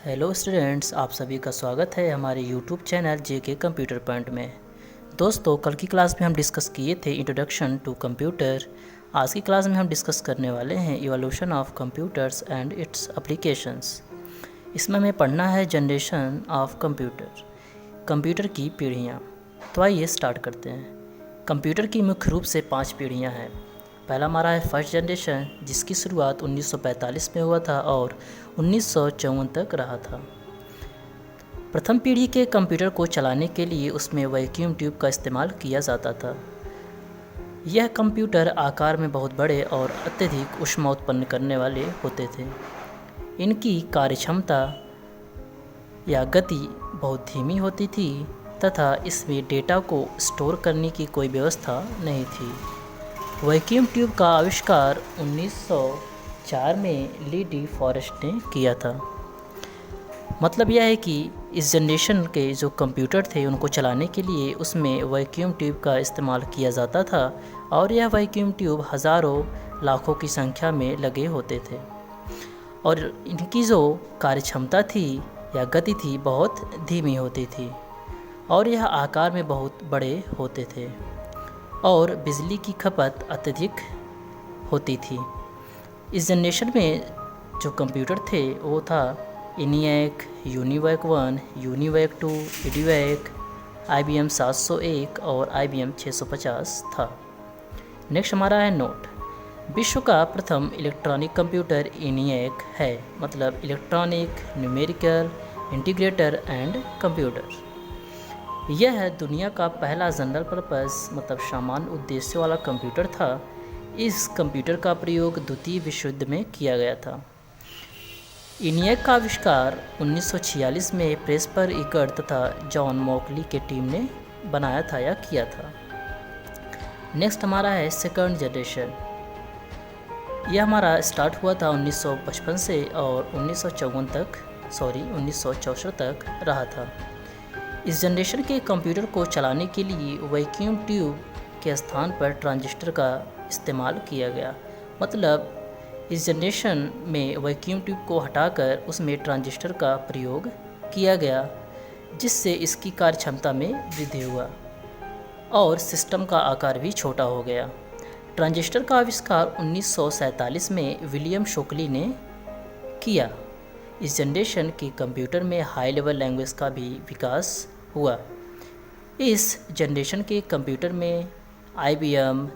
Hello students, आप सभी का स्वागत है हमारे यूट्यूब चैनल जेके कंप्यूटर पॉइंट में। दोस्तों, कल की क्लास में हम डिस्कस किए थे इंट्रोडक्शन टू कंप्यूटर। आज की क्लास में हम डिस्कस करने वाले हैं evolution of computers and it's applications. इसमें हमें पढ़ना है जनरेशन ऑफ कंप्यूटर की पीढ़ियाँ। तो आइए स्टार्ट करते हैं। कंप्यूटर की मुख्य रूप से 5 पीढ़ियाँ हैं। पहला हमारा है फर्स्ट जनरेशन, जिसकी शुरुआत 1945 में हुआ था और 1954 तक रहा था। प्रथम पीढ़ी के कंप्यूटर को चलाने के लिए उसमें वैक्यूम ट्यूब का इस्तेमाल किया जाता था। यह कंप्यूटर आकार में बहुत बड़े और अत्यधिक ऊष्मा उत्पन्न करने वाले होते थे। इनकी कार्यक्षमता या गति बहुत धीमी होती थी तथा इसमें डेटा को स्टोर करने की कोई व्यवस्था नहीं थी। वैक्यूम ट्यूब का आविष्कार 1904 में ली डी फॉरेस्ट ने किया था। मतलब यह है कि इस जनरेशन के जो कंप्यूटर थे उनको चलाने के लिए उसमें वैक्यूम ट्यूब का इस्तेमाल किया जाता था और यह वैक्यूम ट्यूब हज़ारों लाखों की संख्या में लगे होते थे और इनकी जो कार्यक्षमता थी या गति थी बहुत धीमी होती थी और यह आकार में बहुत बड़े होते थे और बिजली की खपत अत्यधिक होती थी। इस जनरेशन में जो कंप्यूटर थे वो था ENIAC, UNIVAC 1, UNIVAC 2, EDIVAC, IBM 701 और IBM 650 था। नेक्स्ट हमारा है नोट। विश्व का प्रथम इलेक्ट्रॉनिक कंप्यूटर ENIAC है, मतलब electronic numerical integrator and computer. यह दुनिया का पहला जनरल पर्पस मतलब सामान्य उद्देश्य वाला कंप्यूटर था। इस कंप्यूटर का प्रयोग द्वितीय विश्व युद्ध में किया गया था। ENIAC का आविष्कार 1946 में प्रेस्पर इकर तथा जॉन मॉकली के टीम ने बनाया था या किया था। नेक्स्ट हमारा है सेकंड जनरेशन। यह हमारा स्टार्ट हुआ था 1955 से और 1964 तक रहा था। इस जनरेशन के कंप्यूटर को चलाने के लिए वैक्यूम ट्यूब के स्थान पर ट्रांजिस्टर का इस्तेमाल किया गया। मतलब इस जनरेशन में वैक्यूम ट्यूब को हटाकर उसमें ट्रांजिस्टर का प्रयोग किया गया, जिससे इसकी कार्यक्षमता में वृद्धि हुआ और सिस्टम का आकार भी छोटा हो गया। ट्रांजिस्टर का आविष्कार 1947 में विलियम शोकली ने किया। इस जनरेशन के कंप्यूटर में हाई लेवल लैंग्वेज का भी विकास हुआ। इस जनरेशन के कंप्यूटर में IBM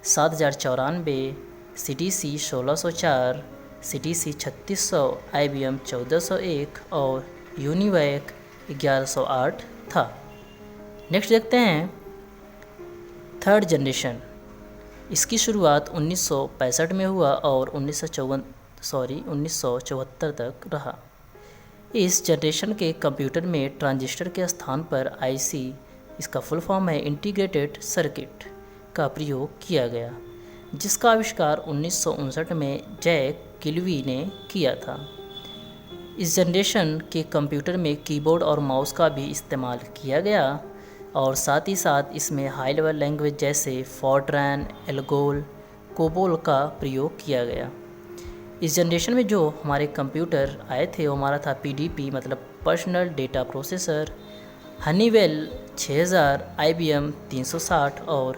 7094, CTC 1604, CTC 3600, IBM 1401 और UNIVAC 1108 था। नेक्स्ट देखते हैं थर्ड जनरेशन। इसकी शुरुआत 1965 में हुआ और 1974 तक रहा। इस जनरेशन के कंप्यूटर में ट्रांजिस्टर के स्थान पर IC, इसका फुल फॉर्म है इंटीग्रेटेड सर्किट, का प्रयोग किया गया, जिसका आविष्कार 1959 में जैक किलवी ने किया था। इस जनरेशन के कंप्यूटर में कीबोर्ड और माउस का भी इस्तेमाल किया गया और साथ ही साथ इसमें हाई लेवल लैंग्वेज जैसे फॉर्ट्रैन, एल्गोल, कोबोल का प्रयोग किया गया। इस जनरेशन में जो हमारे कंप्यूटर आए थे वो हमारा था PDP, मतलब personal data processor, Honeywell 6000, IBM 360 और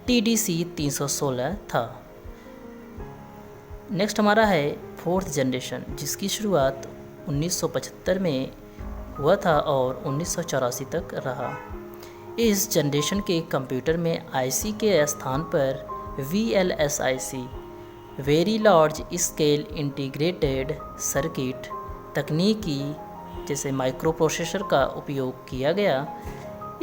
TDC 316 था। नेक्स्ट हमारा है फोर्थ जनरेशन, जिसकी शुरुआत 1975 में हुआ था और 1984 तक रहा। इस जनरेशन के कंप्यूटर में IC के स्थान पर VLSIC, very large scale integrated circuit तकनीकी जैसे माइक्रो प्रोसेसर का उपयोग किया गया।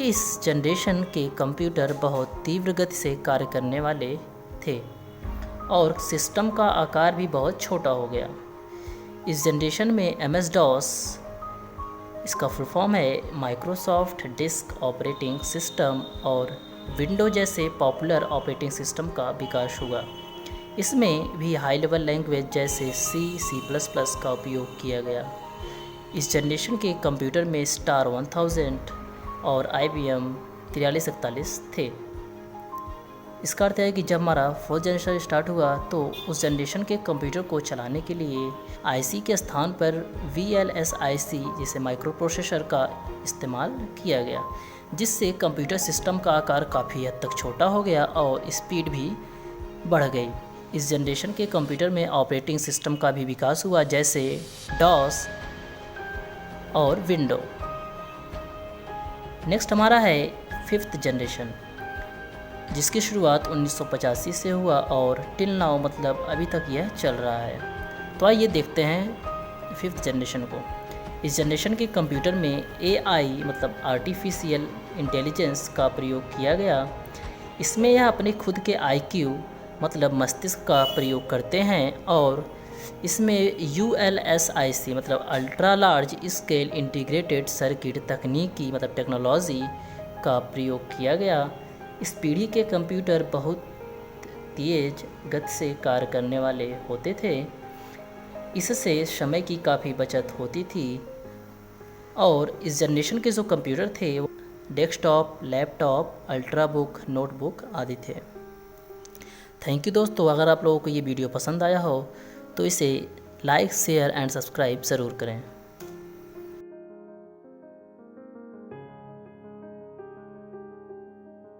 इस जनरेशन के कंप्यूटर बहुत तीव्र गति से कार्य करने वाले थे और सिस्टम का आकार भी बहुत छोटा हो गया। इस जनरेशन में MS-DOS, इसका फुल फॉर्म है माइक्रोसॉफ्ट डिस्क ऑपरेटिंग सिस्टम, और विंडो जैसे पॉपुलर ऑपरेटिंग सिस्टम का विकास हुआ। इसमें भी हाई लेवल लैंग्वेज जैसे C++ का उपयोग किया गया। इस जनरेशन के कंप्यूटर में स्टार 1000 और IBM 4341 थे। इसका अर्थ है कि जब हमारा फोर्थ जनरेशन स्टार्ट हुआ तो उस जनरेशन के कंप्यूटर को चलाने के लिए आईसी के स्थान पर VLSI जैसे माइक्रो प्रोसेसर का इस्तेमाल किया गया, जिससे कंप्यूटर सिस्टम का आकार काफ़ी हद तक छोटा हो गया और स्पीड भी बढ़ गई। इस जनरेशन के कंप्यूटर में ऑपरेटिंग सिस्टम का भी विकास हुआ, जैसे डॉस और विंडो। नेक्स्ट हमारा है फिफ्थ जनरेशन, जिसकी शुरुआत 1985 से हुआ और टिल नाउ मतलब अभी तक यह चल रहा है। तो आइए देखते हैं फिफ्थ जनरेशन को। इस जनरेशन के कंप्यूटर में AI मतलब आर्टिफिशियल इंटेलिजेंस का प्रयोग किया गया। इसमें यह अपने खुद के IQ मतलब मस्तिष्क का प्रयोग करते हैं और इसमें ULSIC मतलब ultra large scale integrated circuit तकनीकी मतलब टेक्नोलॉजी का प्रयोग किया गया। इस पीढ़ी के कंप्यूटर बहुत तेज गति से कार्य करने वाले होते थे। इससे समय की काफ़ी बचत होती थी और इस जनरेशन के जो कंप्यूटर थे वो डेस्कटॉप, लैपटॉप, अल्ट्राबुक, नोटबुक आदि थे। थैंक यू दोस्तों। अगर आप लोगों को ये वीडियो पसंद आया हो तो इसे लाइक, शेयर एंड सब्सक्राइब ज़रूर करें।